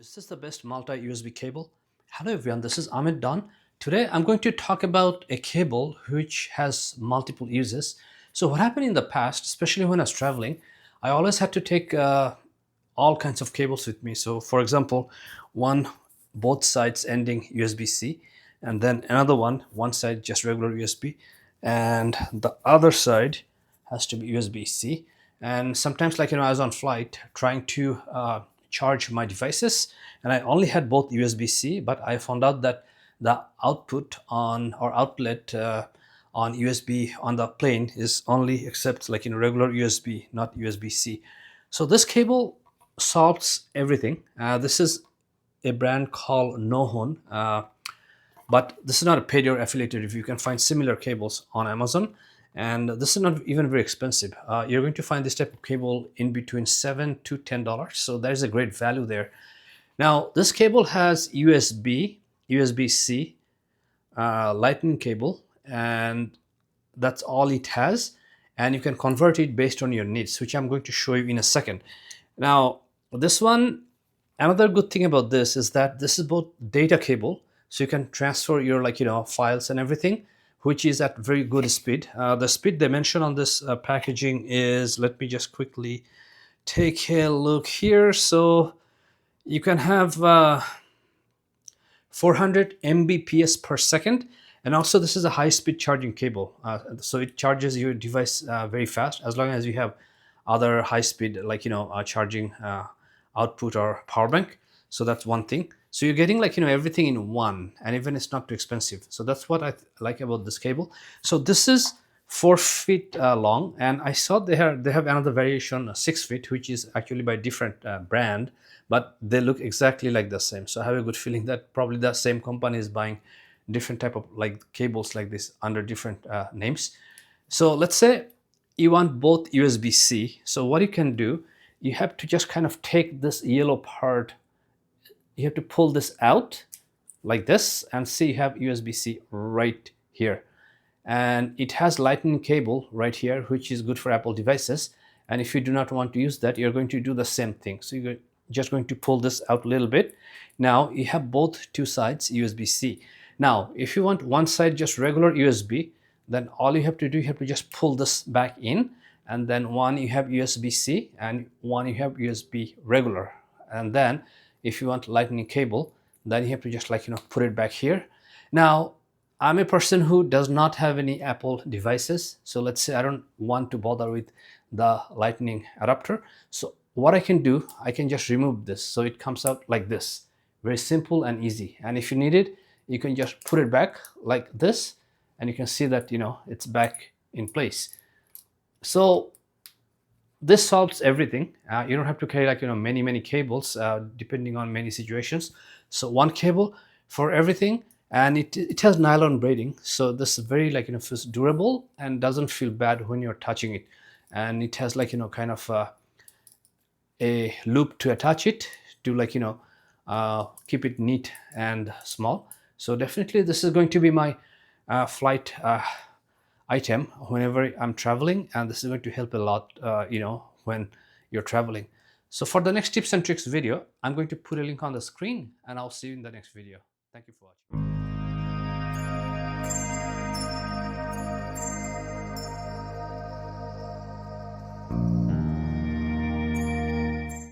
Is this the best multi-USB cable? Hello everyone, this is Amit Don. Today I'm going to talk about a cable which has multiple uses. So what happened in the past, especially when I was traveling, I always had to take all kinds of cables with me. So for example, both sides ending USB-C, and then another one side just regular USB, and the other side has to be USB-C. And sometimes, I was on flight trying to charge my devices, and I only had both USB-C, but I found out that the output on or outlet on USB on the plane is only accepts regular USB, not USB-C. So this cable solves everything. This is a brand called Nohon. But this is not a paid or affiliated review. You can find similar cables on Amazon, and this is not even very expensive. You're going to find this type of cable in between $7 to $10, so there's a great value there. Now this cable has USB, USB-C, lightning cable, and that's all it has, and you can convert it based on your needs, which I'm going to show you in a second. Now this one, another good thing about this is that this is both data cable, so you can transfer your files and everything, which is at very good speed. The speed they mention on this packaging is, let me just quickly take a look here. So you can have 400 Mbps per second, and also this is a high-speed charging cable, so it charges your device very fast, as long as you have other high-speed charging output or power bank. So that's one thing. So you're getting everything in one, and even it's not too expensive. So that's what I like about this cable. So this is 4 feet long, and I saw they have another variation 6 feet, which is actually by different brand, but they look exactly like the same. So I have a good feeling that probably the same company is buying different type of cables like this under different names. So let's say you want both USB-C. So what you can do, you have to just kind of take this yellow part, you have to pull this out like this, and see you have USB-C right here, and it has lightning cable right here, which is good for Apple devices. And if you do not want to use that, you're going to do the same thing. So you're just going to pull this out a little bit. Now you have both two sides USB-C. Now if you want one side just regular USB, then all you have to do, you have to just pull this back in, and then one you have USB-C and one you have USB regular. And then if you want lightning cable, then you have to just put it back here. Now I'm a person who does not have any Apple devices, so let's say I don't want to bother with the lightning adapter. So what I can do, I can just remove this, so it comes out like this, very simple and easy. And if you need it, you can just put it back like this, and you can see that it's back in place. So this solves everything. You don't have to carry many cables depending on many situations. So one cable for everything, and it has nylon braiding, so this is very feels durable and doesn't feel bad when you're touching it. And it has kind of a loop to attach it to keep it neat and small. So definitely this is going to be my flight item whenever I'm traveling, and this is going to help a lot when you're traveling. So for the next tips and tricks video, I'm going to put a link on the screen, and I'll see you in the next video. Thank you for watching.